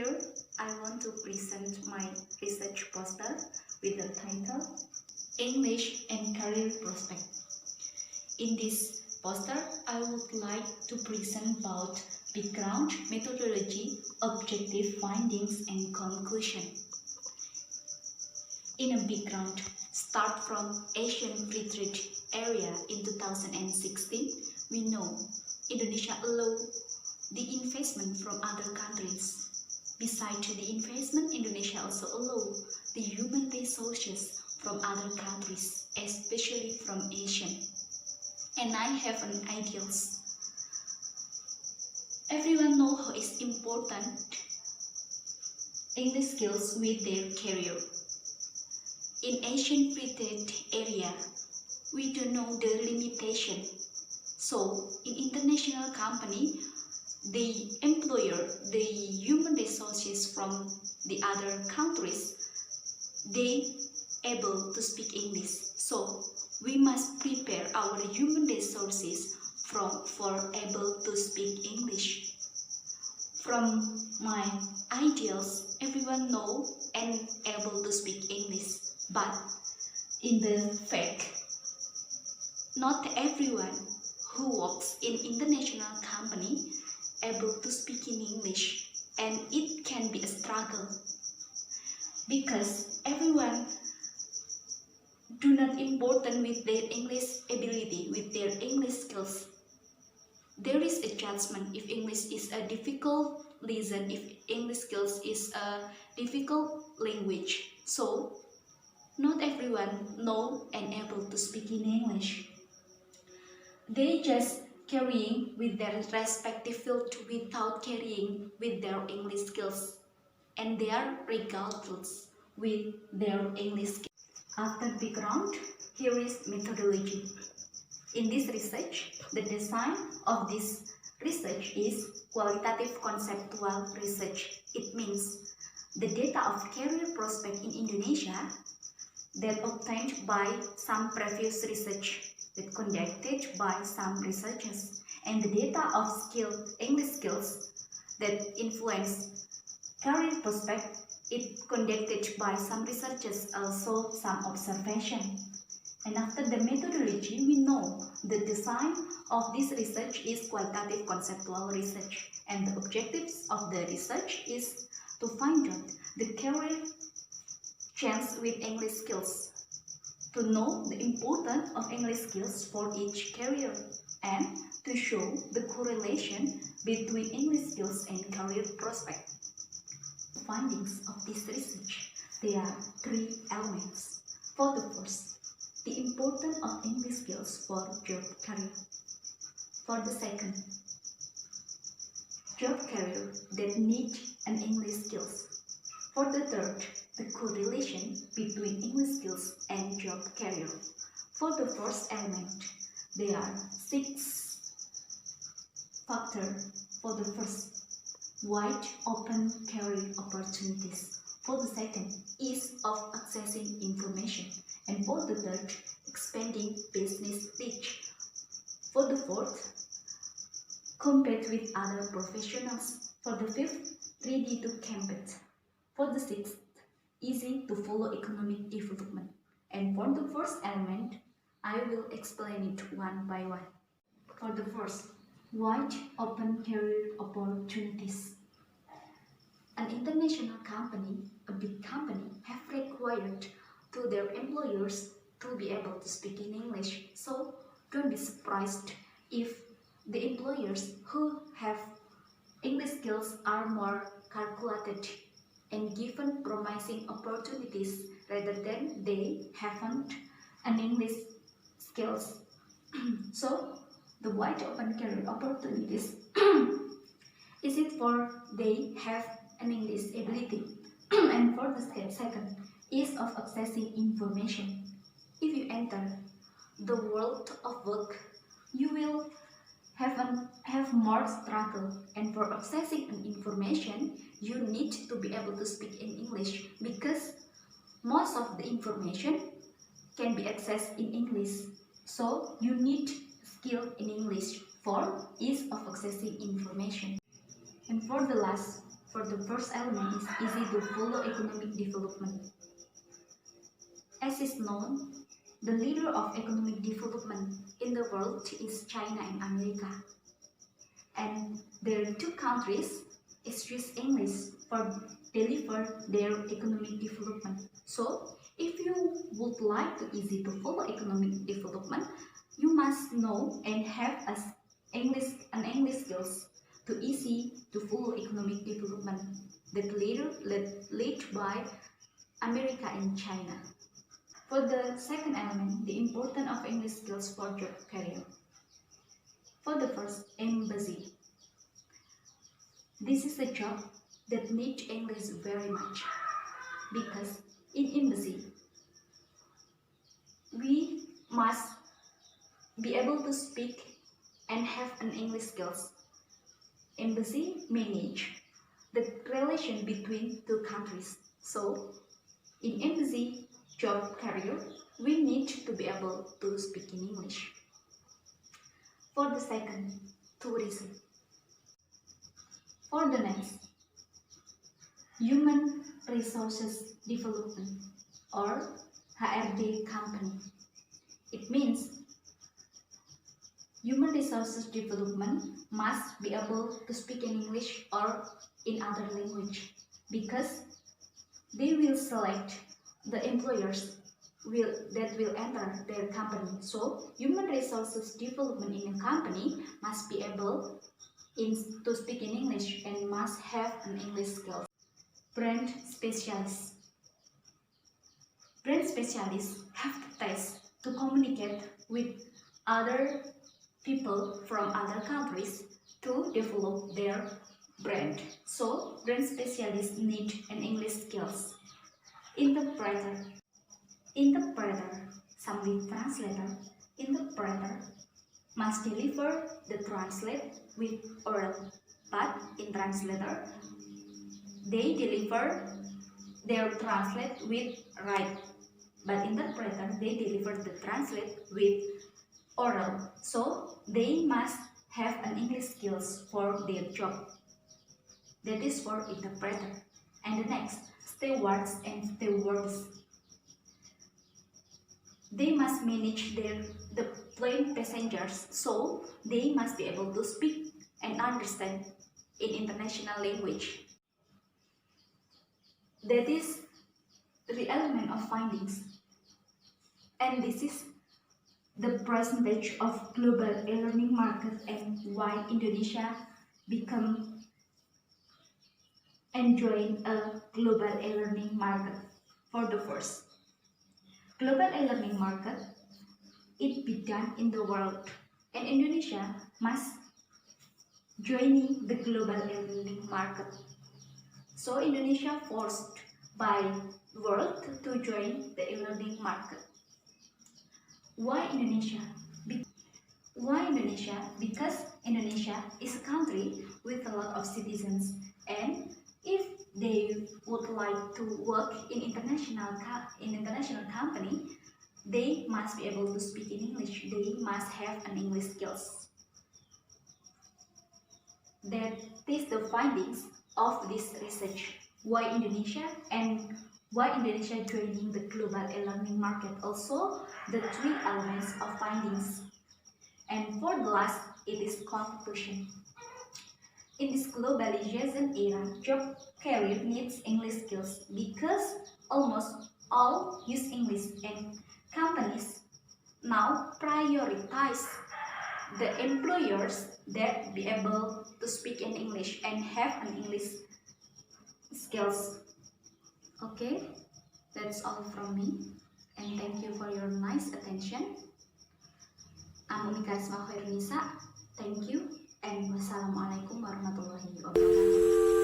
Here, I want to present my research poster with the title English and Career Prospect. In this poster, I would like to present about background, methodology, objective findings, and conclusion. In a background, start from Asian Free Trade Area in 2016, we know Indonesia allowed the investment from other countries. Besides the investment, Indonesia also allows the human resources from other countries, especially from Asia. And I have an ideals. Everyone knows how it's important English skills with their career. In Asian Free Trade Area, we don't know the limitation. So, in international company, the employer, the human resources from the other countries, they able to speak English. So, we must prepare our human resources for able to speak English. From my ideals, everyone know and able to speak English. But in the fact, not everyone who works in international company able to speak in English, and it can be a struggle because everyone do not important with their English ability, with their English skills. There is a judgment if English is a difficult lesson, if English skills is a difficult language. So not everyone know and able to speak in English. They just carrying with their respective field without carrying with their English skills, and they are regardless with their English skills. After background, here is methodology. In this research, the design of this research is qualitative conceptual research. It means the data of career prospect in Indonesia that obtained by some previous research that conducted by some researchers, and the data of English skills that influence career prospect, it conducted by some researchers, also some observation. And after the methodology, we know the design of this research is qualitative conceptual research, and the objectives of the research is to find out the career chance with English skills, to know the importance of English skills for each career, and to show the correlation between English skills and career prospect. The findings of this research, there are three elements. For the first, the importance of English skills for job career. For the second, job career that need an English skills. For the third, the correlation between English skills and job career. For the first element, there are 6 factors. For the first, wide open career opportunities. For the second, ease of accessing information. And for the third, expanding business reach. For the fourth, compete with other professionals. For the fifth, ready to compete. For the sixth, easy to follow economic development. And for the first element, I will explain it one by one. For the first, wide open career opportunities. An international company, a big company, have required to their employers to be able to speak in English. So don't be surprised if the employers who have English skills are more calculated and given promising opportunities rather than they haven't an English skills. So the wide open career opportunities is it for they have an English ability. And for the second, ease of accessing information. If you enter the world of work, you will have more struggle, and for accessing an information, you need to be able to speak in English because most of the information can be accessed in English. So you need skill in English for ease of accessing information. And for the For the first element is easy to follow economic development. As is known, the leader of economic development in the world is China and America. And their two countries use English for deliver their economic development. So, if you would like to easy to follow economic development, you must know and have an English skills to easy to follow economic development that later led by America and China. For the second element, the importance of English skills for job career. For the first, embassy. This is a job that needs English very much because in embassy, we must be able to speak and have an English skills. Embassy manage the relation between two countries. So, in embassy job career, we need to be able to speak in English. For the second, tourism. For the next, human resources development or HRD company. It means human resources development must be able to speak in English or in other language because they will select the employers that will enter their company. So, human resources development in a company must be able to speak in English and must have an English skill. Brand specialists. Brand specialists have the task to communicate with other people from other countries to develop their brand. So, brand specialists need an English skills. Interpreter. Some with translator. Interpreter must deliver the translate with oral, but in translator, they deliver their translate with write, but interpreter, they deliver the translate with oral. So, they must have an English skills for their job. That is for interpreter. And the next, stewards and stewardess. They must manage the plane passengers, so they must be able to speak and understand in international language. That is the element of findings. And this is the percentage of global e-learning market and why Indonesia become enjoying a global e-learning market. For the first, global e-learning market, it be done in the world, and Indonesia must joining the global e-learning market. So Indonesia forced by world to join the e-learning market. Why Indonesia? Because Indonesia is a country with a lot of citizens, and if they would like to work in international company, they must be able to speak in English. They must have an English skills. That is the findings of this research. Why Indonesia and why Indonesia joining the global e-learning market. Also, the three elements of findings. And for the last, it is conclusion. In this globalization era, job career needs English skills because almost all use English, and companies now prioritize the employers that be able to speak in English and have an English skills. Okay, that's all from me, and thank you for your nice attention. I'm Umi Karisma K. Thank you, and wassalamualaikum warahmatullahi wabarakatuh.